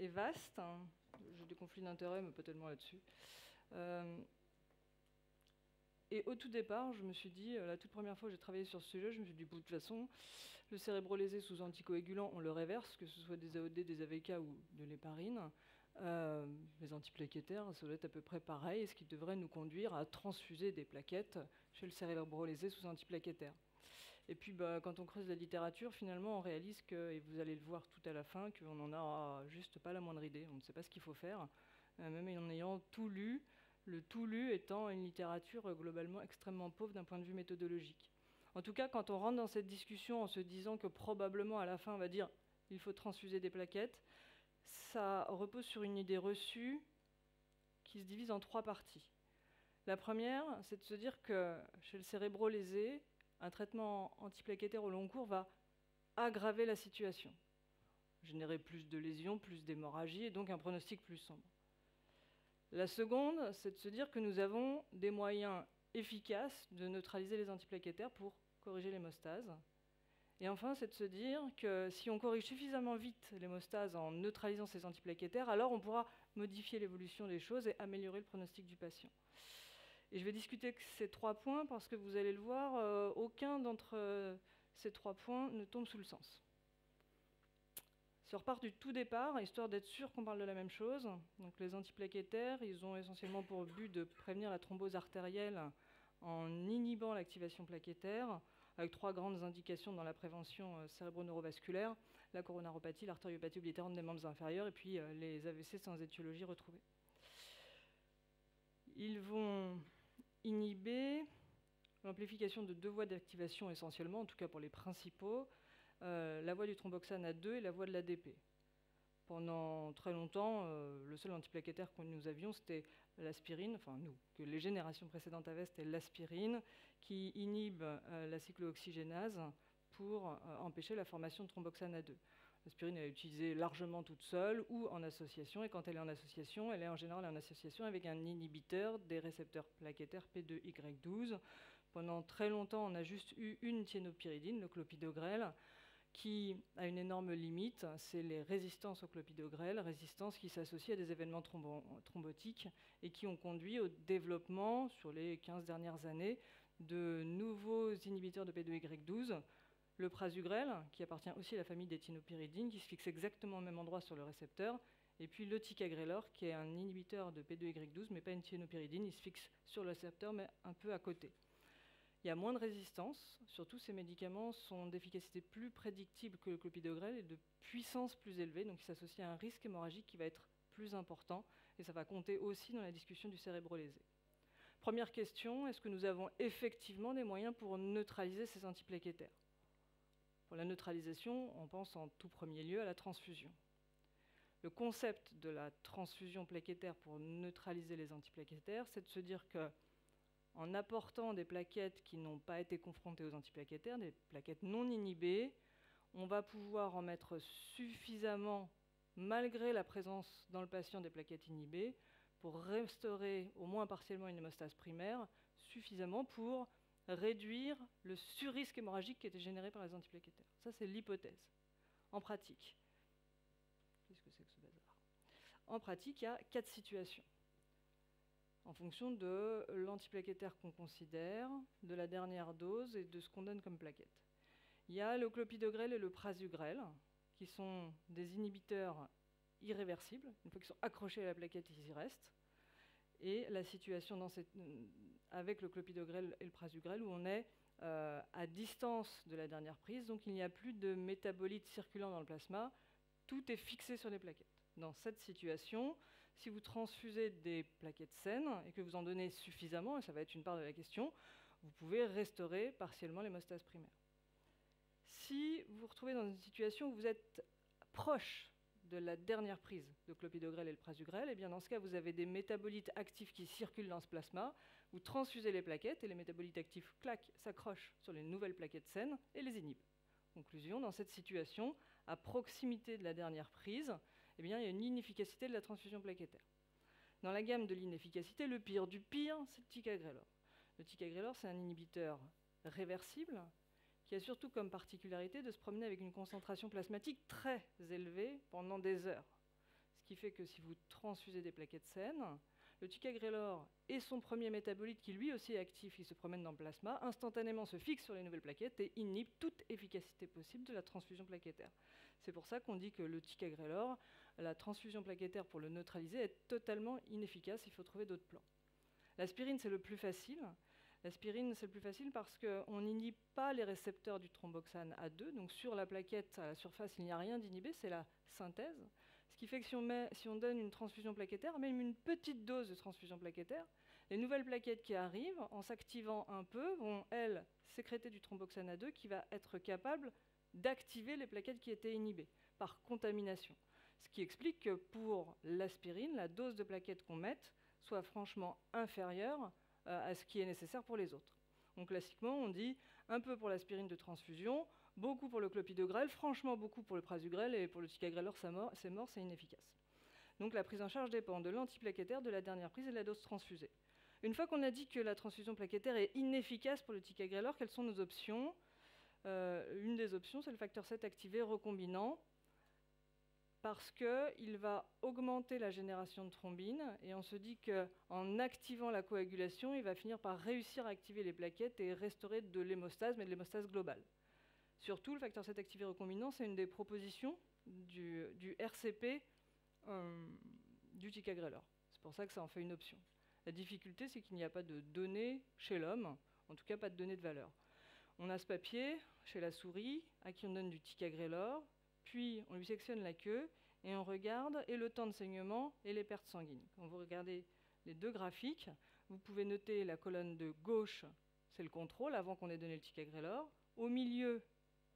est vaste. J'ai des conflits d'intérêts, mais pas tellement là-dessus. Et au tout départ, je me suis dit, la toute première fois que j'ai travaillé sur ce sujet, je me suis dit, de toute façon, le cérébrolésé sous anticoagulant, on le réverse, que ce soit des AOD, des AVK ou de l'héparine. Les antiplaquettaires, ça doit être à peu près pareil, ce qui devrait nous conduire à transfuser des plaquettes chez le cérébrolésé sous antiplaquettaire. Et puis, quand on creuse la littérature, finalement, on réalise que, et vous allez le voir tout à la fin, qu'on n'en a juste pas la moindre idée. On ne sait pas ce qu'il faut faire, même en ayant tout lu, le tout lu étant une littérature globalement extrêmement pauvre d'un point de vue méthodologique. En tout cas, quand on rentre dans cette discussion en se disant que probablement à la fin on va dire il faut transfuser des plaquettes, ça repose sur une idée reçue qui se divise en 3 parties. La première, c'est de se dire que chez le cérébrolésé, un traitement antiplaquettaire au long cours va aggraver la situation, générer plus de lésions, plus d'hémorragie et donc un pronostic plus sombre. La seconde, c'est de se dire que nous avons des moyens efficaces de neutraliser les antiplaquettaires pour corriger l'hémostase. Et enfin, c'est de se dire que si on corrige suffisamment vite l'hémostase en neutralisant ces antiplaquettaires, alors on pourra modifier l'évolution des choses et améliorer le pronostic du patient. Et je vais discuter de ces 3 points parce que vous allez le voir, aucun d'entre ces 3 points ne tombe sous le sens. Si on repart du tout départ, histoire d'être sûr qu'on parle de la même chose, donc les antiplaquettaires, ils ont essentiellement pour but de prévenir la thrombose artérielle en inhibant l'activation plaquettaire, avec 3 grandes indications dans la prévention cérébro-neurovasculaire, la coronaropathie, l'artériopathie oblitérante des membres inférieurs, et puis les AVC sans étiologie retrouvée. Ils vont inhiber l'amplification de 2 voies d'activation essentiellement, en tout cas pour les principaux, la voie du thromboxane A2 et la voie de l'ADP. Pendant très longtemps, le seul antiplaquettaire que nous avions, c'était l'aspirine, enfin nous, que les générations précédentes avaient, c'était l'aspirine, qui inhibe la cyclooxygénase pour empêcher la formation de thromboxane A2. L'aspirine est utilisée largement toute seule ou en association, et quand elle est en association, elle est en général en association avec un inhibiteur des récepteurs plaquettaires P2Y12. Pendant très longtemps, on a juste eu une thiénopyridine, le clopidogrel, qui a une énorme limite, c'est les résistances au clopidogrel, résistances qui s'associent à des événements thrombotiques et qui ont conduit au développement, sur les 15 dernières années, de nouveaux inhibiteurs de P2Y12, le prasugrel, qui appartient aussi à la famille des thiénopyridines, qui se fixe exactement au même endroit sur le récepteur, et puis le ticagrelor, qui est un inhibiteur de P2Y12, mais pas une thiénopyridine, il se fixe sur le récepteur, mais un peu à côté. Il y a moins de résistance, surtout ces médicaments sont d'efficacité plus prédictible que le clopidogrel et de puissance plus élevée, donc ils s'associent à un risque hémorragique qui va être plus important, et ça va compter aussi dans la discussion du cérébrolésé. Première question, est-ce que nous avons effectivement des moyens pour neutraliser ces antiplaquettaires? Pour la neutralisation, on pense en tout premier lieu à la transfusion. Le concept de la transfusion plaquettaire pour neutraliser les antiplaquettaires, c'est de se dire que en apportant des plaquettes qui n'ont pas été confrontées aux antiplaquettaires, des plaquettes non inhibées, on va pouvoir en mettre suffisamment, malgré la présence dans le patient des plaquettes inhibées, pour restaurer au moins partiellement une hémostase primaire, suffisamment pour réduire le surrisque hémorragique qui était généré par les antiplaquettaires. Ça, c'est l'hypothèse. En pratique, qu'est-ce que c'est que ce bazar? En pratique, il y a 4 situations, en fonction de l'antiplaquettaire qu'on considère, de la dernière dose et de ce qu'on donne comme plaquette. Il y a le clopidogrel et le prasugrel, qui sont des inhibiteurs irréversibles. Une fois qu'ils sont accrochés à la plaquette, ils y restent. Et la situation avec le clopidogrel et le prasugrel, où on est à distance de la dernière prise, donc il n'y a plus de métabolites circulant dans le plasma, tout est fixé sur les plaquettes. Dans cette situation, si vous transfusez des plaquettes saines et que vous en donnez suffisamment, et ça va être une part de la question, vous pouvez restaurer partiellement l'hémostase primaire. Si vous vous retrouvez dans une situation où vous êtes proche de la dernière prise de clopidogrel et le prasugrel, et bien dans ce cas, vous avez des métabolites actifs qui circulent dans ce plasma, vous transfusez les plaquettes et les métabolites actifs, clac, s'accrochent sur les nouvelles plaquettes saines et les inhibent. Conclusion, dans cette situation, à proximité de la dernière prise, eh bien, il y a une inefficacité de la transfusion plaquettaire. Dans la gamme de l'inefficacité, le pire du pire, c'est le ticagrelor. Le ticagrelor, c'est un inhibiteur réversible qui a surtout comme particularité de se promener avec une concentration plasmatique très élevée pendant des heures, ce qui fait que si vous transfusez des plaquettes saines, le ticagrelor et son premier métabolite, qui lui aussi est actif, qui se promène dans le plasma, instantanément se fixe sur les nouvelles plaquettes et inhibe toute efficacité possible de la transfusion plaquettaire. C'est pour ça qu'on dit que le ticagrelor, la transfusion plaquettaire pour le neutraliser, est totalement inefficace, il faut trouver d'autres plans. L'aspirine, c'est le plus facile. L'aspirine, c'est le plus facile parce qu'on n'inhibe pas les récepteurs du thromboxane A2, donc sur la plaquette, à la surface, il n'y a rien d'inhibé, c'est la synthèse. Ce qui fait que si on donne une transfusion plaquettaire, même une petite dose de transfusion plaquettaire, les nouvelles plaquettes qui arrivent, en s'activant un peu, vont, elles, sécréter du thromboxane A2 qui va être capable d'activer les plaquettes qui étaient inhibées par contamination. Ce qui explique que pour l'aspirine, la dose de plaquettes qu'on mette soit franchement inférieure à ce qui est nécessaire pour les autres. Donc classiquement, on dit un peu pour l'aspirine de transfusion, beaucoup pour le clopidogrel, franchement beaucoup pour le prasugrel, et pour le ticagrelor, c'est mort, c'est inefficace. Donc la prise en charge dépend de l'antiplaquettaire, de la dernière prise et de la dose transfusée. Une fois qu'on a dit que la transfusion plaquettaire est inefficace pour le ticagrelor, quelles sont nos options ? Une des options, c'est le facteur 7 activé recombinant, parce qu'il va augmenter la génération de thrombine, et on se dit qu'en activant la coagulation, il va finir par réussir à activer les plaquettes et restaurer de l'hémostase, mais de l'hémostase globale. Surtout, le facteur 7 activé recombinant, c'est une des propositions du RCP du ticagrelor. C'est pour ça que ça en fait une option. La difficulté, c'est qu'il n'y a pas de données chez l'homme, en tout cas pas de données de valeur. On a ce papier chez la souris, à qui on donne du ticagrelor, puis on lui sectionne la queue, et on regarde et le temps de saignement et les pertes sanguines. Quand vous regardez les deux graphiques, vous pouvez noter la colonne de gauche, c'est le contrôle, avant qu'on ait donné le ticagrelor. Au milieu,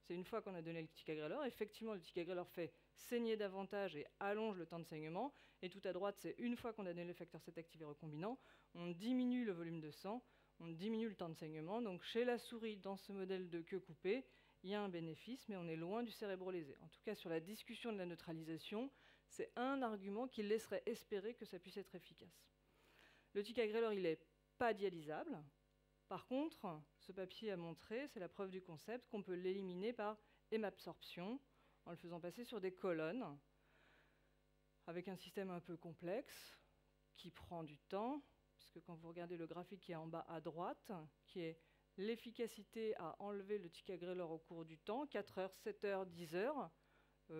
c'est une fois qu'on a donné le ticagrelor. Effectivement, le ticagrelor fait saigner davantage et allonge le temps de saignement. Et tout à droite, c'est une fois qu'on a donné le facteur 7 activé recombinant, on diminue le volume de sang, on diminue le temps de saignement. Donc chez la souris, dans ce modèle de queue coupée, il y a un bénéfice, mais on est loin du cérébrolésé. En tout cas, sur la discussion de la neutralisation, c'est un argument qui laisserait espérer que ça puisse être efficace. Le ticagrelor, il n'est pas dialysable. Par contre, ce papier a montré, c'est la preuve du concept, qu'on peut l'éliminer par hémabsorption, en le faisant passer sur des colonnes, avec un système un peu complexe, qui prend du temps, puisque quand vous regardez le graphique qui est en bas à droite, qui est l'efficacité à enlever le ticagrelor au cours du temps, 4 heures, 7 heures, 10 heures.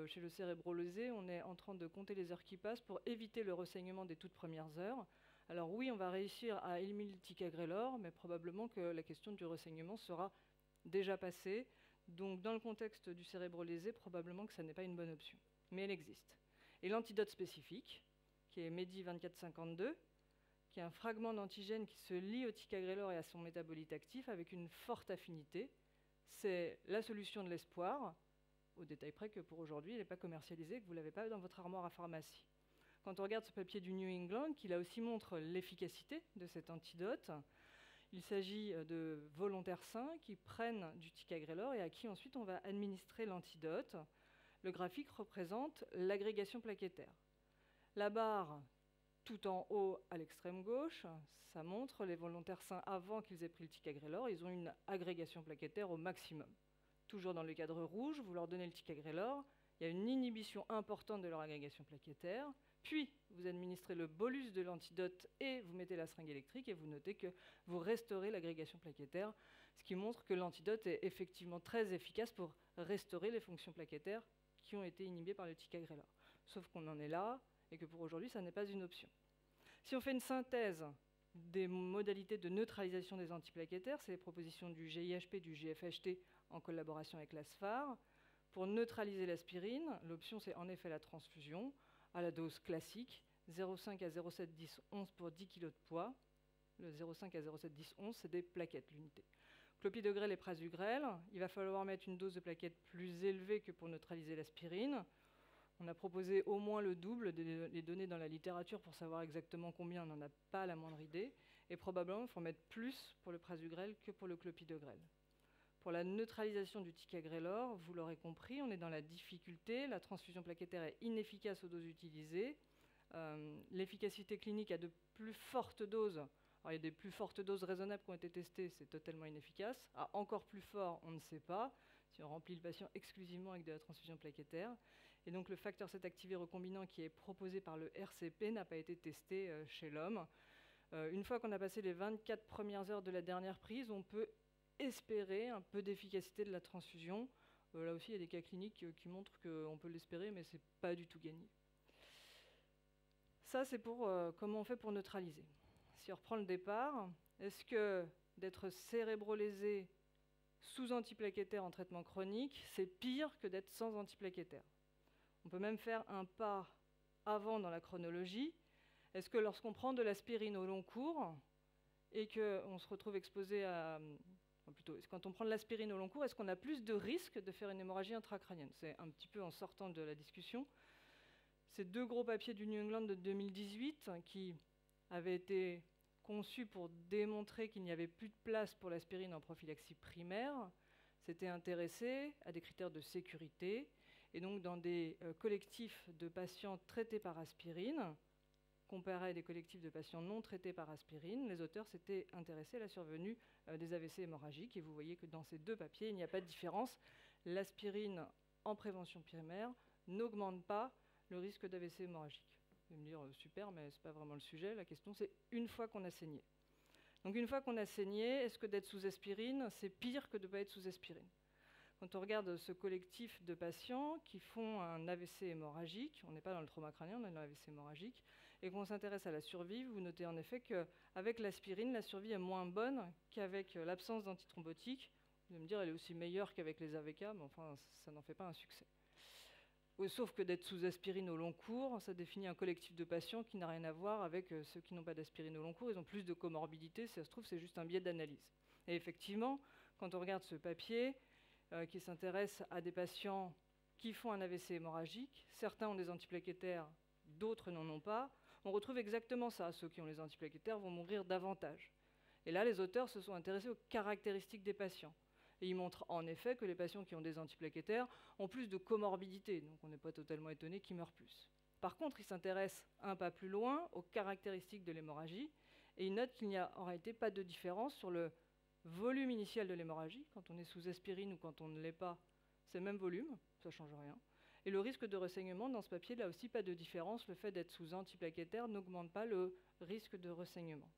Chez le cérébrolésé, on est en train de compter les heures qui passent pour éviter le ressaignement des toutes premières heures. Alors oui, on va réussir à éliminer le ticagrelor, mais probablement que la question du ressaignement sera déjà passée. Donc dans le contexte du cérébrolésé, probablement que ça n'est pas une bonne option. Mais elle existe. Et l'antidote spécifique, qui est MEDI2452, qui est un fragment d'antigène qui se lie au ticagrelor et à son métabolite actif avec une forte affinité. C'est la solution de l'espoir, au détail près que pour aujourd'hui, il n'est pas commercialisé, que vous ne l'avez pas dans votre armoire à pharmacie. Quand on regarde ce papier du New England, qui là aussi montre l'efficacité de cet antidote, il s'agit de volontaires sains qui prennent du ticagrelor et à qui ensuite on va administrer l'antidote. Le graphique représente l'agrégation plaquettaire. La barre tout en haut, à l'extrême gauche, ça montre les volontaires sains avant qu'ils aient pris le ticagrelor. Ils ont une agrégation plaquettaire au maximum. Toujours dans le cadre rouge, vous leur donnez le ticagrelor, il y a une inhibition importante de leur agrégation plaquettaire, puis vous administrez le bolus de l'antidote et vous mettez la seringue électrique et vous notez que vous restaurez l'agrégation plaquettaire, ce qui montre que l'antidote est effectivement très efficace pour restaurer les fonctions plaquettaires qui ont été inhibées par le ticagrelor. Sauf qu'on en est là, et que pour aujourd'hui, ça n'est pas une option. Si on fait une synthèse des modalités de neutralisation des antiplaquettaires, c'est les propositions du GIHP, du GFHT en collaboration avec l'ASFAR. Pour neutraliser l'aspirine, l'option c'est en effet la transfusion à la dose classique, 0,5 à 0,71011 pour 10 kg de poids. Le 0,5 à 0,71011, c'est des plaquettes, l'unité. Clopidogrel et prasugrel, il va falloir mettre une dose de plaquettes plus élevée que pour neutraliser l'aspirine. On a proposé au moins le double des données dans la littérature pour savoir exactement combien, on n'en a pas la moindre idée. Et probablement, il faut mettre plus pour le prasugrel que pour le clopidogrel. Pour la neutralisation du ticagrelor, vous l'aurez compris, on est dans la difficulté. La transfusion plaquettaire est inefficace aux doses utilisées. L'efficacité clinique à de plus fortes doses. Alors, il y a des plus fortes doses raisonnables qui ont été testées, c'est totalement inefficace. À encore plus fort, on ne sait pas, si on remplit le patient exclusivement avec de la transfusion plaquettaire. Et donc le facteur 7 activé recombinant qui est proposé par le RCP n'a pas été testé chez l'homme. Une fois qu'on a passé les 24 premières heures de la dernière prise, on peut espérer un peu d'efficacité de la transfusion. Là aussi, il y a des cas cliniques qui montrent qu'on peut l'espérer, mais ce n'est pas du tout gagné. Ça, c'est pour comment on fait pour neutraliser. Si on reprend le départ, est-ce que d'être cérébrolésé sous antiplaquettaire en traitement chronique, c'est pire que d'être sans antiplaquettaire? On peut même faire un pas avant dans la chronologie. Est-ce que lorsqu'on prend de l'aspirine au long cours et qu'on se retrouve exposé à... plutôt, quand on prend de l'aspirine au long cours, est-ce qu'on a plus de risques de faire une hémorragie intracrânienne? C'est un petit peu en sortant de la discussion. Ces deux gros papiers du New England de 2018 qui avaient été conçus pour démontrer qu'il n'y avait plus de place pour l'aspirine en prophylaxie primaire, s'étaient intéressés à des critères de sécurité. Et donc dans des collectifs de patients traités par aspirine, comparé à des collectifs de patients non traités par aspirine, les auteurs s'étaient intéressés à la survenue des AVC hémorragiques. Et vous voyez que dans ces deux papiers, il n'y a pas de différence. L'aspirine en prévention primaire n'augmente pas le risque d'AVC hémorragique. Vous allez me dire, super, mais ce n'est pas vraiment le sujet. La question, c'est une fois qu'on a saigné. Donc une fois qu'on a saigné, est-ce que d'être sous aspirine, c'est pire que de ne pas être sous aspirine? Quand on regarde ce collectif de patients qui font un AVC hémorragique, on n'est pas dans le trauma crânien, on est dans l'AVC hémorragique, et qu'on s'intéresse à la survie, vous notez en effet qu'avec l'aspirine, la survie est moins bonne qu'avec l'absence d'antithrombotiques. Vous allez me dire, elle est aussi meilleure qu'avec les AVK, mais enfin, ça n'en fait pas un succès. Sauf que d'être sous aspirine au long cours, ça définit un collectif de patients qui n'a rien à voir avec ceux qui n'ont pas d'aspirine au long cours. Ils ont plus de comorbidité, si ça se trouve, c'est juste un biais d'analyse. Et effectivement, quand on regarde ce papier, qui s'intéresse à des patients qui font un AVC hémorragique. Certains ont des antiplaquettaires, d'autres n'en ont pas. On retrouve exactement ça. Ceux qui ont les antiplaquettaires vont mourir davantage. Et là, les auteurs se sont intéressés aux caractéristiques des patients. Et ils montrent en effet que les patients qui ont des antiplaquettaires ont plus de comorbidité. Donc on n'est pas totalement étonné qu'ils meurent plus. Par contre, ils s'intéressent un pas plus loin aux caractéristiques de l'hémorragie. Et ils notent qu'il n'y a en réalité pas de différence sur le volume initial de l'hémorragie, quand on est sous aspirine ou quand on ne l'est pas, c'est le même volume, ça ne change rien. Et le risque de ressaignement, dans ce papier, là aussi pas de différence, le fait d'être sous antiplaquettaire n'augmente pas le risque de ressaignement.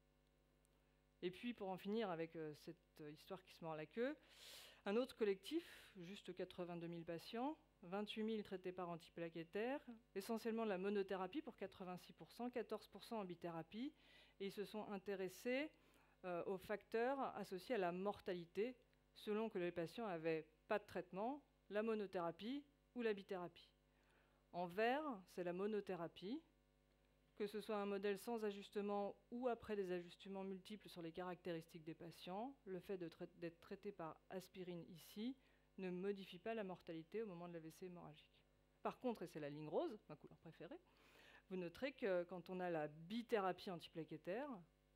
Et puis, pour en finir avec cette histoire qui se mord la queue, un autre collectif, juste 82 000 patients, 28 000 traités par antiplaquettaire, essentiellement de la monothérapie pour 86%, 14% en bithérapie, et ils se sont intéressés aux facteurs associés à la mortalité, selon que les patients n'avaient pas de traitement, la monothérapie ou la bithérapie. En vert, c'est la monothérapie, que ce soit un modèle sans ajustement ou après des ajustements multiples sur les caractéristiques des patients, le fait d'être traité par aspirine ici ne modifie pas la mortalité au moment de l'AVC hémorragique. Par contre, et c'est la ligne rose, ma couleur préférée, vous noterez que quand on a la bithérapie antiplaquettaire,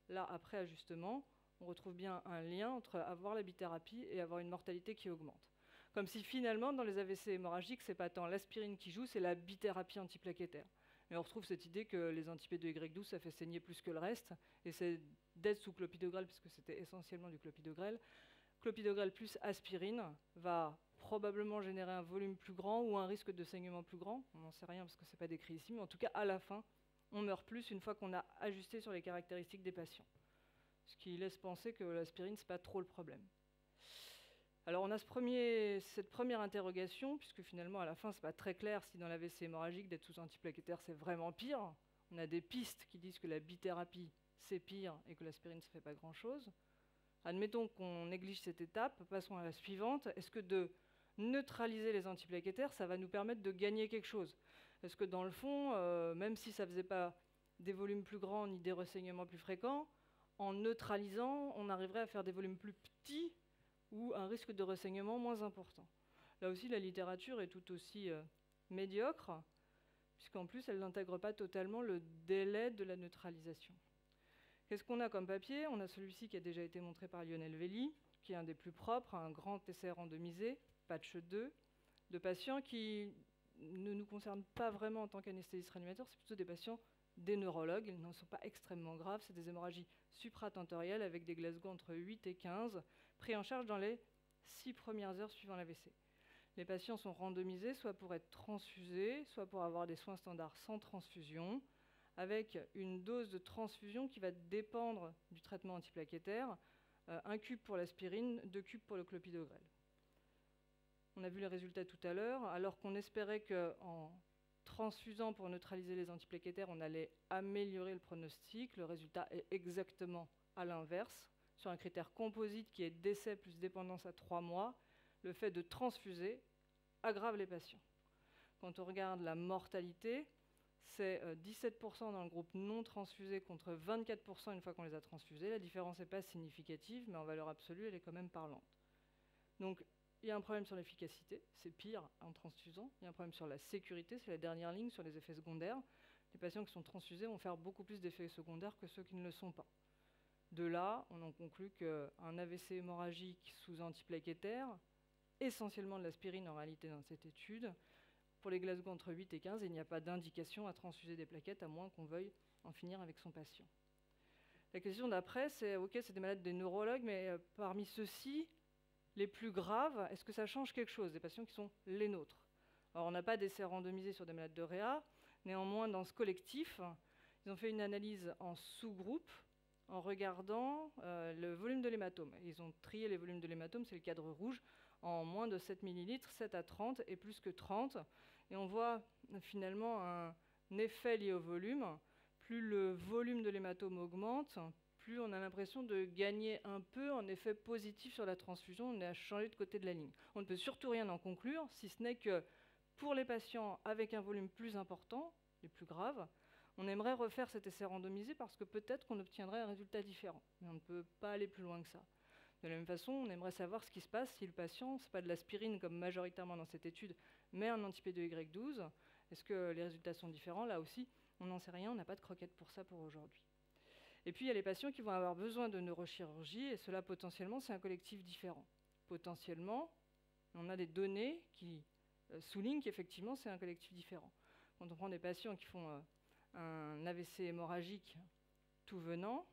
là, après ajustement, on retrouve bien un lien entre avoir la bithérapie et avoir une mortalité qui augmente. Comme si finalement, dans les AVC hémorragiques, ce n'est pas tant l'aspirine qui joue, c'est la bithérapie antiplaquettaire. Mais on retrouve cette idée que les anti-P2Y12, ça fait saigner plus que le reste, et c'est d'être sous clopidogrel, puisque c'était essentiellement du clopidogrel. Clopidogrel plus aspirine va probablement générer un volume plus grand ou un risque de saignement plus grand. On n'en sait rien parce que ce n'est pas décrit ici, mais en tout cas, à la fin, on meurt plus une fois qu'on a ajusté sur les caractéristiques des patients. Ce qui laisse penser que l'aspirine, ce n'est pas trop le problème. Alors on a cette première interrogation, puisque finalement, à la fin, ce n'est pas très clair si dans l'AVC hémorragique, d'être sous antiplaquettaire, c'est vraiment pire. On a des pistes qui disent que la bithérapie, c'est pire et que l'aspirine, ça ne fait pas grand-chose. Admettons qu'on néglige cette étape, passons à la suivante. Est-ce que de neutraliser les antiplaquettaires, ça va nous permettre de gagner quelque chose? Est-ce que dans le fond, même si ça ne faisait pas des volumes plus grands ni des ressaignements plus fréquents, en neutralisant, on arriverait à faire des volumes plus petits ou un risque de ressaignement moins important? Là aussi, la littérature est tout aussi médiocre, puisqu'en plus, elle n'intègre pas totalement le délai de la neutralisation. Qu'est-ce qu'on a comme papier? On a celui-ci qui a déjà été montré par Lionel Velli, qui est un des plus propres, un grand TCR randomisé, patch 2, de patients qui ne nous concernent pas vraiment en tant qu'anesthésiste réanimateur, c'est plutôt des patients des neurologues, ils n'en sont pas extrêmement graves, c'est des hémorragies supratentorielles avec des Glasgow entre 8 et 15, pris en charge dans les 6 premières heures suivant l'AVC. Les patients sont randomisés soit pour être transfusés, soit pour avoir des soins standards sans transfusion, avec une dose de transfusion qui va dépendre du traitement antiplaquettaire, 1 cube pour l'aspirine, 2 cubes pour le clopidogrel. On a vu les résultats tout à l'heure, alors qu'on espérait qu'en transfusant pour neutraliser les antiplaquettaires, on allait améliorer le pronostic. Le résultat est exactement à l'inverse. Sur un critère composite qui est décès plus dépendance à 3 mois, le fait de transfuser aggrave les patients. Quand on regarde la mortalité, c'est 17% dans le groupe non transfusé contre 24% une fois qu'on les a transfusés. La différence n'est pas significative, mais en valeur absolue, elle est quand même parlante. Donc, il y a un problème sur l'efficacité, c'est pire en transfusant. Il y a un problème sur la sécurité, c'est la dernière ligne, sur les effets secondaires. Les patients qui sont transfusés vont faire beaucoup plus d'effets secondaires que ceux qui ne le sont pas. De là, on en conclut qu'un AVC hémorragique sous antiplaquettaire, essentiellement de l'aspirine en réalité dans cette étude, pour les Glasgow entre 8 et 15, il n'y a pas d'indication à transfuser des plaquettes, à moins qu'on veuille en finir avec son patient. La question d'après, c'est, ok, c'est des malades des neurologues, mais parmi ceux-ci, les plus graves, est-ce que ça change quelque chose, des patients qui sont les nôtres? Alors, on n'a pas d'essai randomisé sur des malades de réa, néanmoins, dans ce collectif, ils ont fait une analyse en sous-groupe en regardant le volume de l'hématome. Ils ont trié les volumes de l'hématome, c'est le cadre rouge, en moins de 7 ml, 7 à 30 et plus que 30. Et on voit finalement un effet lié au volume. Plus le volume de l'hématome augmente, plus on a l'impression de gagner un peu en effet positif sur la transfusion, on a changé de côté de la ligne. On ne peut surtout rien en conclure, si ce n'est que pour les patients avec un volume plus important, les plus graves, on aimerait refaire cet essai randomisé parce que peut-être qu'on obtiendrait un résultat différent. Mais on ne peut pas aller plus loin que ça. De la même façon, on aimerait savoir ce qui se passe si le patient, ce n'est pas de l'aspirine comme majoritairement dans cette étude, mais un anti-P2Y12. Est-ce que les résultats sont différents? Là aussi, on n'en sait rien, on n'a pas de croquette pour ça pour aujourd'hui. Et puis, il y a les patients qui vont avoir besoin de neurochirurgie, et cela, potentiellement, c'est un collectif différent. Potentiellement, on a des données qui soulignent qu'effectivement, c'est un collectif différent. Quand on prend des patients qui font un AVC hémorragique tout venant,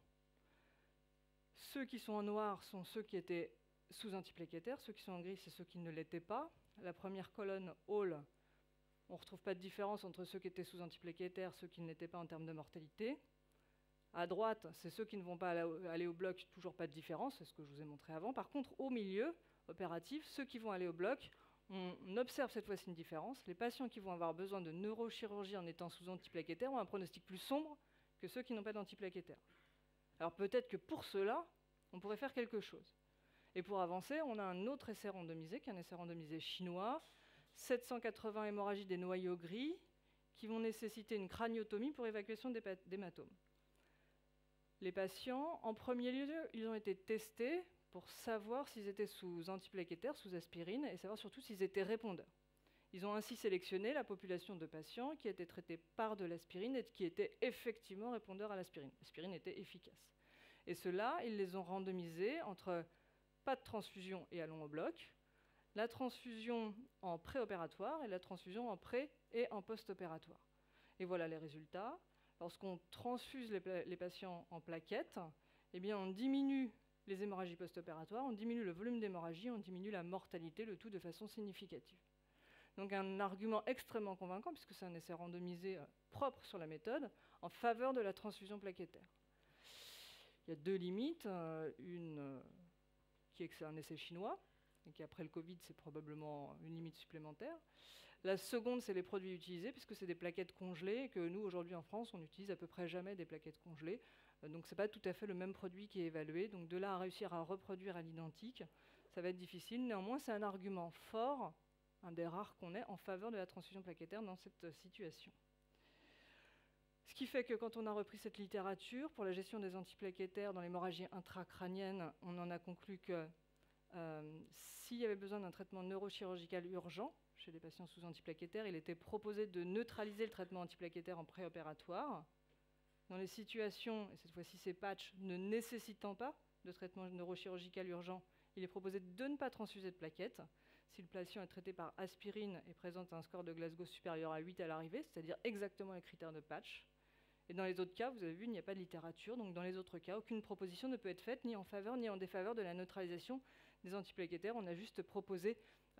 ceux qui sont en noir sont ceux qui étaient sous antiplaquettaires, ceux qui sont en gris, c'est ceux qui ne l'étaient pas. La première colonne, Hall, on ne retrouve pas de différence entre ceux qui étaient sous antiplaquettaires et ceux qui ne l'étaient pas en termes de mortalité. À droite, c'est ceux qui ne vont pas aller au bloc, toujours pas de différence, c'est ce que je vous ai montré avant. Par contre, au milieu, opératif, ceux qui vont aller au bloc, on observe cette fois-ci une différence. Les patients qui vont avoir besoin de neurochirurgie en étant sous antiplaquettaire ont un pronostic plus sombre que ceux qui n'ont pas d'antiplaquettaire. Alors peut-être que pour cela, on pourrait faire quelque chose. Et pour avancer, on a un autre essai randomisé, qui est un essai randomisé chinois, 780 hémorragies des noyaux gris, qui vont nécessiter une craniotomie pour évacuation d'hématomes. Les patients, en premier lieu, ils ont été testés pour savoir s'ils étaient sous antiplaquettaire, sous aspirine, et savoir surtout s'ils étaient répondeurs. Ils ont ainsi sélectionné la population de patients qui étaient traités par de l'aspirine et qui étaient effectivement répondeurs à l'aspirine. L'aspirine était efficace. Et ceux-là, ils les ont randomisés entre pas de transfusion et allons au bloc, la transfusion en préopératoire et la transfusion en pré- et en post-opératoire. Et voilà les résultats. Lorsqu'on transfuse les patients en plaquettes, eh bien on diminue les hémorragies post-opératoires, on diminue le volume d'hémorragie, on diminue la mortalité, le tout de façon significative. Donc un argument extrêmement convaincant, puisque c'est un essai randomisé propre sur la méthode, en faveur de la transfusion plaquettaire. Il y a deux limites, une qui est que c'est un essai chinois, et qu'après le Covid, c'est probablement une limite supplémentaire. La seconde, c'est les produits utilisés, puisque c'est des plaquettes congelées, et que nous, aujourd'hui en France, on n'utilise à peu près jamais des plaquettes congelées. Donc ce n'est pas tout à fait le même produit qui est évalué. Donc de là à réussir à reproduire à l'identique, ça va être difficile. Néanmoins, c'est un argument fort, un des rares qu'on ait, en faveur de la transfusion plaquettaire dans cette situation. Ce qui fait que quand on a repris cette littérature, pour la gestion des antiplaquettaires dans l'hémorragie intracrânienne, on en a conclu que s'il y avait besoin d'un traitement neurochirurgical urgent chez les patients sous antiplaquettaires, il était proposé de neutraliser le traitement antiplaquettaire en préopératoire. Dans les situations, et cette fois-ci ces patchs, ne nécessitant pas de traitement neurochirurgical urgent, il est proposé de ne pas transfuser de plaquettes si le patient est traité par aspirine et présente un score de Glasgow supérieur à 8 à l'arrivée, c'est-à-dire exactement les critères de patch. Et dans les autres cas, vous avez vu, il n'y a pas de littérature, donc dans les autres cas, aucune proposition ne peut être faite ni en faveur ni en défaveur de la neutralisation des antiplaquettaires. On a juste proposé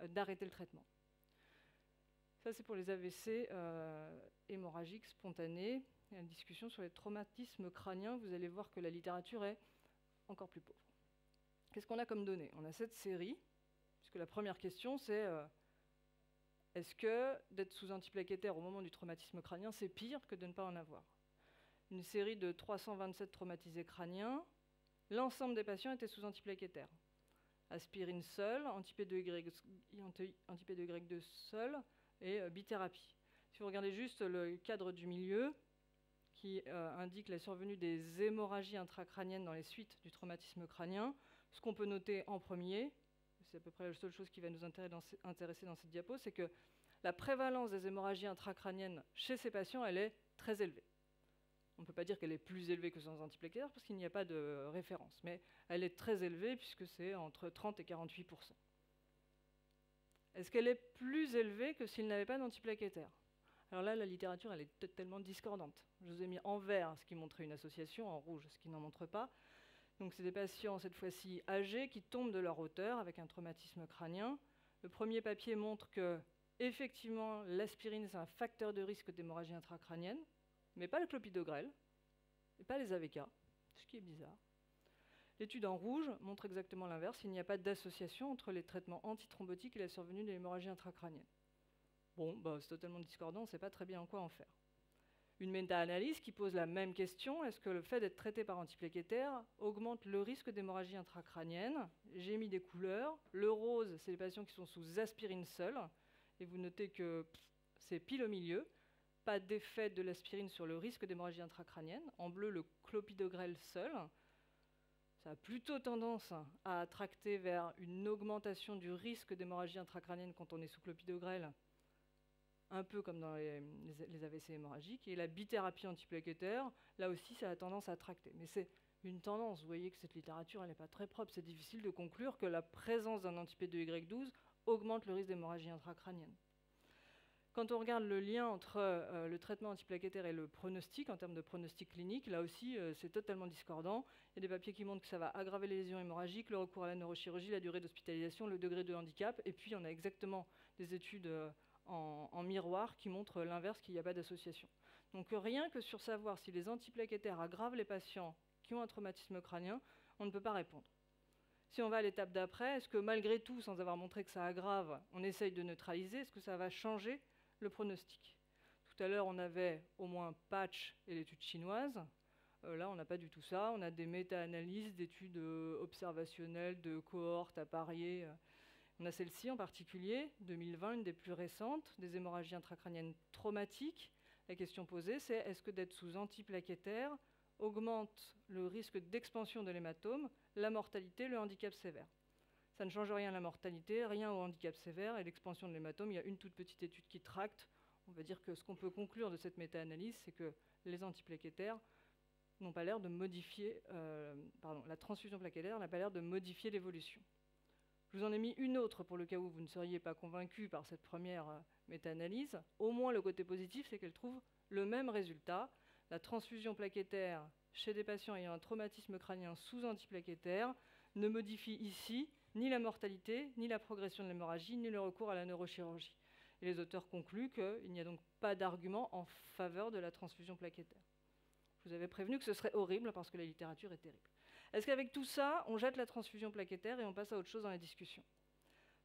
d'arrêter le traitement. Ça, c'est pour les AVC hémorragiques spontanés. Il y a une discussion sur les traumatismes crâniens. Vous allez voir que la littérature est encore plus pauvre. Qu'est-ce qu'on a comme données? On a cette série, puisque la première question, c'est est-ce que d'être sous antiplaquettaire au moment du traumatisme crânien, c'est pire que de ne pas en avoir? Une série de 327 traumatisés crâniens. L'ensemble des patients étaient sous antiplaquettaire. Aspirine seule, anti-P2Y2 seul et bithérapie. Si vous regardez juste le cadre du milieu, qui indique la survenue des hémorragies intracrâniennes dans les suites du traumatisme crânien, ce qu'on peut noter en premier, c'est à peu près la seule chose qui va nous intéresser dans cette diapo, c'est que la prévalence des hémorragies intracrâniennes chez ces patients, elle est très élevée. On ne peut pas dire qu'elle est plus élevée que sans antiplaquettaire parce qu'il n'y a pas de référence, mais elle est très élevée puisque c'est entre 30 et 48%. Est-ce qu'elle est plus élevée que s'il n'avait pas d'antiplaquettaire? Alors là, la littérature, elle est tellement discordante. Je vous ai mis en vert ce qui montrait une association, en rouge ce qui n'en montre pas. Donc c'est des patients, cette fois-ci âgés, qui tombent de leur hauteur avec un traumatisme crânien. Le premier papier montre que, effectivement, l'aspirine, c'est un facteur de risque d'hémorragie intracrânienne, mais pas le clopidogrel, et pas les AVK, ce qui est bizarre. L'étude en rouge montre exactement l'inverse, il n'y a pas d'association entre les traitements antithrombotiques et la survenue de l'hémorragie intracrânienne. Bon, c'est totalement discordant, on ne sait pas très bien en quoi en faire. Une méta-analyse qui pose la même question, est-ce que le fait d'être traité par antiplaquettaire augmente le risque d'hémorragie intracrânienne? J'ai mis des couleurs. Le rose, c'est les patients qui sont sous aspirine seule, et vous notez que c'est pile au milieu. Pas d'effet de l'aspirine sur le risque d'hémorragie intracrânienne. En bleu, le clopidogrel seul. Ça a plutôt tendance à tracter vers une augmentation du risque d'hémorragie intracrânienne quand on est sous clopidogrel, un peu comme dans les AVC hémorragiques. Et la bithérapie antiplaquettaire, là aussi, ça a tendance à tracter. Mais c'est une tendance. Vous voyez que cette littérature, elle n'est pas très propre. C'est difficile de conclure que la présence d'un anti-P2Y12 augmente le risque d'hémorragie intracrânienne. Quand on regarde le lien entre le traitement antiplaquettaire et le pronostic, en termes de pronostic clinique, là aussi, c'est totalement discordant. Il y a des papiers qui montrent que ça va aggraver les lésions hémorragiques, le recours à la neurochirurgie, la durée d'hospitalisation, le degré de handicap. Et puis, on a exactement des études en miroir qui montrent l'inverse, qu'il n'y a pas d'association. Donc, rien que sur savoir si les antiplaquettaires aggravent les patients qui ont un traumatisme crânien, on ne peut pas répondre. Si on va à l'étape d'après, est-ce que malgré tout, sans avoir montré que ça aggrave, on essaye de neutraliser? Est-ce que ça va changer le pronostic? Tout à l'heure, on avait au moins Patch et l'étude chinoise. Là, on n'a pas du tout ça. On a des méta-analyses d'études observationnelles, de cohortes à parier. On a celle-ci en particulier, 2020, une des plus récentes, des hémorragies intracrâniennes traumatiques. La question posée, c'est est-ce que d'être sous antiplaquettaire augmente le risque d'expansion de l'hématome, la mortalité, le handicap sévère? Ça ne change rien à la mortalité, rien au handicap sévère et l'expansion de l'hématome. Il y a une toute petite étude qui tracte. On va dire que ce qu'on peut conclure de cette méta-analyse, c'est que les antiplaquettaires n'ont pas l'air de modifier, la transfusion plaquettaire n'a pas l'air de modifier l'évolution. Je vous en ai mis une autre pour le cas où vous ne seriez pas convaincu par cette première méta-analyse. Au moins, le côté positif, c'est qu'elle trouve le même résultat. La transfusion plaquettaire chez des patients ayant un traumatisme crânien sous antiplaquettaire ne modifie ici ni la mortalité, ni la progression de l'hémorragie, ni le recours à la neurochirurgie. Et les auteurs concluent qu'il n'y a donc pas d'argument en faveur de la transfusion plaquettaire. Je vous avais prévenu que ce serait horrible parce que la littérature est terrible. Est-ce qu'avec tout ça, on jette la transfusion plaquettaire et on passe à autre chose dans la discussion?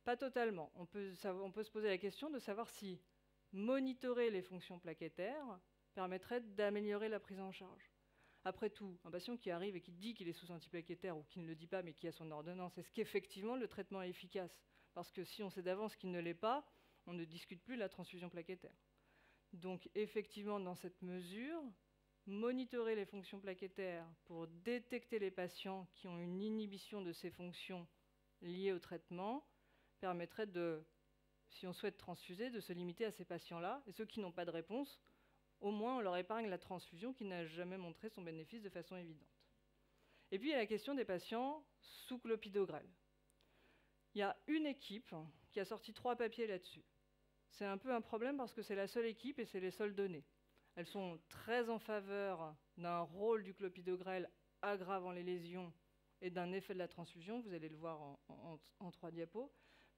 Pas totalement. On peut se poser la question de savoir si monitorer les fonctions plaquettaires permettrait d'améliorer la prise en charge. Après tout, un patient qui arrive et qui dit qu'il est sous antiplaquettaire ou qui ne le dit pas mais qui a son ordonnance, est-ce qu'effectivement le traitement est efficace? Parce que si on sait d'avance qu'il ne l'est pas, on ne discute plus de la transfusion plaquettaire. Donc effectivement, dans cette mesure, monitorer les fonctions plaquettaires pour détecter les patients qui ont une inhibition de ces fonctions liées au traitement permettrait de, si on souhaite transfuser, de se limiter à ces patients-là. Et ceux qui n'ont pas de réponse, au moins on leur épargne la transfusion qui n'a jamais montré son bénéfice de façon évidente. Et puis il y a la question des patients sous clopidogrel. Il y a une équipe qui a sorti 3 papiers là-dessus. C'est un peu un problème parce que c'est la seule équipe et c'est les seules données. Elles sont très en faveur d'un rôle du clopidogrel aggravant les lésions et d'un effet de la transfusion, vous allez le voir en 3 diapos.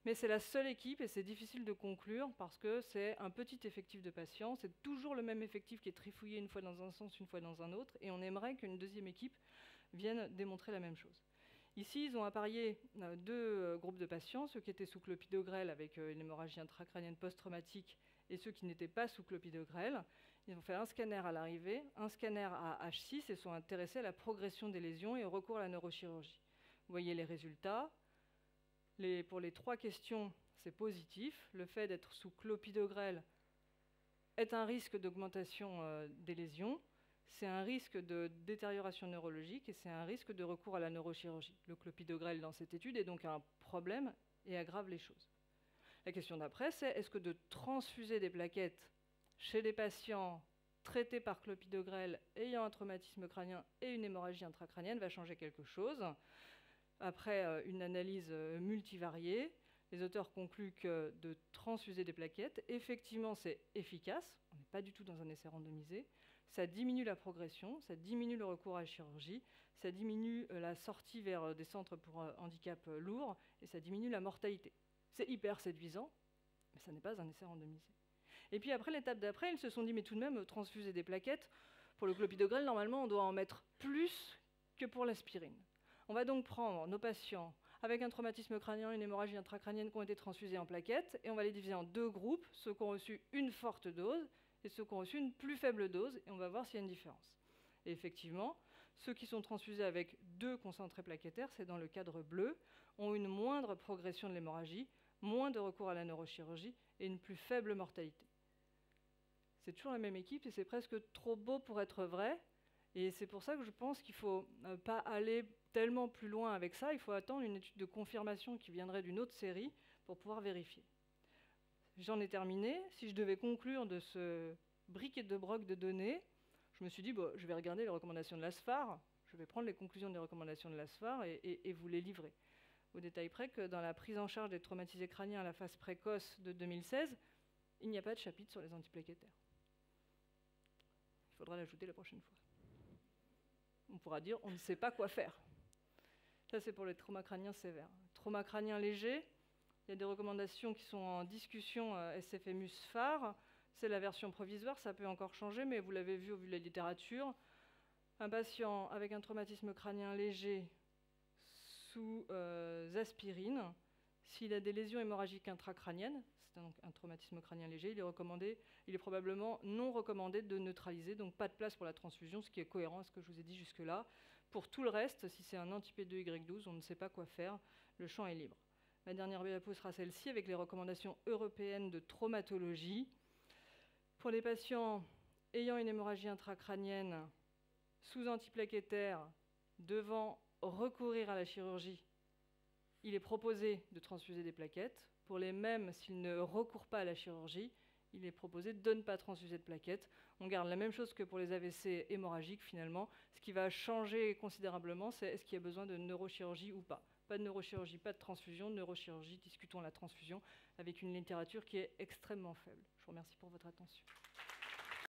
Mais c'est la seule équipe et c'est difficile de conclure parce que c'est un petit effectif de patients. C'est toujours le même effectif qui est trifouillé une fois dans un sens, une fois dans un autre. Et on aimerait qu'une deuxième équipe vienne démontrer la même chose. Ici, ils ont apparié deux groupes de patients, ceux qui étaient sous clopidogrel avec une hémorragie intracrânienne post-traumatique et ceux qui n'étaient pas sous clopidogrel. Ils ont fait un scanner à l'arrivée, un scanner à H6 et sont intéressés à la progression des lésions et au recours à la neurochirurgie. Vous voyez les résultats. Pour les 3 questions, c'est positif. Le fait d'être sous clopidogrel est un risque d'augmentation des lésions. C'est un risque de détérioration neurologique et c'est un risque de recours à la neurochirurgie. Le clopidogrel dans cette étude est donc un problème et aggrave les choses. La question d'après, c'est est-ce que de transfuser des plaquettes chez des patients traités par clopidogrel ayant un traumatisme crânien et une hémorragie intracrânienne va changer quelque chose? Après une analyse multivariée, les auteurs concluent que de transfuser des plaquettes, effectivement, c'est efficace. On n'est pas du tout dans un essai randomisé. Ça diminue la progression, ça diminue le recours à la chirurgie, ça diminue la sortie vers des centres pour handicap lourd et ça diminue la mortalité. C'est hyper séduisant, mais ça n'est pas un essai randomisé. Et puis après, l'étape d'après, ils se sont dit, mais tout de même, transfuser des plaquettes, pour le clopidogrel, normalement, on doit en mettre plus que pour l'aspirine. On va donc prendre nos patients avec un traumatisme crânien, une hémorragie intracrânienne qui ont été transfusés en plaquettes, et on va les diviser en 2 groupes, ceux qui ont reçu une forte dose et ceux qui ont reçu une plus faible dose, et on va voir s'il y a une différence. Et effectivement, ceux qui sont transfusés avec 2 concentrés plaquettaires, c'est dans le cadre bleu, ont une moindre progression de l'hémorragie, moins de recours à la neurochirurgie et une plus faible mortalité. C'est toujours la même équipe et c'est presque trop beau pour être vrai. Et c'est pour ça que je pense qu'il ne faut pas aller tellement plus loin avec ça. Il faut attendre une étude de confirmation qui viendrait d'une autre série pour pouvoir vérifier. J'en ai terminé. Si je devais conclure de ce briquet de broc de données, je me suis dit, bon, je vais regarder les recommandations de l'ASFAR. Je vais prendre les conclusions des recommandations de l'ASFAR et vous les livrer. Au détail près que dans la prise en charge des traumatisés crâniens à la phase précoce de 2016, il n'y a pas de chapitre sur les antiplaquettaires. Il faudra l'ajouter la prochaine fois. On pourra dire on ne sait pas quoi faire. Ça, c'est pour les traumas crâniens sévères. Traumas crâniens légers, il y a des recommandations qui sont en discussion SFMUS-FAR. C'est la version provisoire, ça peut encore changer, mais vous l'avez vu au vu de la littérature. Un patient avec un traumatisme crânien léger sous aspirine, s'il a des lésions hémorragiques intracrâniennes, c'est donc un traumatisme crânien léger, il est probablement non recommandé de neutraliser, donc pas de place pour la transfusion, ce qui est cohérent à ce que je vous ai dit jusque-là. Pour tout le reste, si c'est un anti-P2Y12, on ne sait pas quoi faire, le champ est libre. Ma dernière diapo sera celle-ci avec les recommandations européennes de traumatologie. Pour les patients ayant une hémorragie intracrânienne sous antiplaquettaire devant recourir à la chirurgie, il est proposé de transfuser des plaquettes. Pour les mêmes, s'ils ne recourent pas à la chirurgie, il est proposé de ne pas transfuser de plaquettes. On garde la même chose que pour les AVC hémorragiques finalement. Ce qui va changer considérablement, c'est est-ce qu'il y a besoin de neurochirurgie ou pas. Pas de neurochirurgie, pas de transfusion. Neurochirurgie, discutons la transfusion avec une littérature qui est extrêmement faible. Je vous remercie pour votre attention.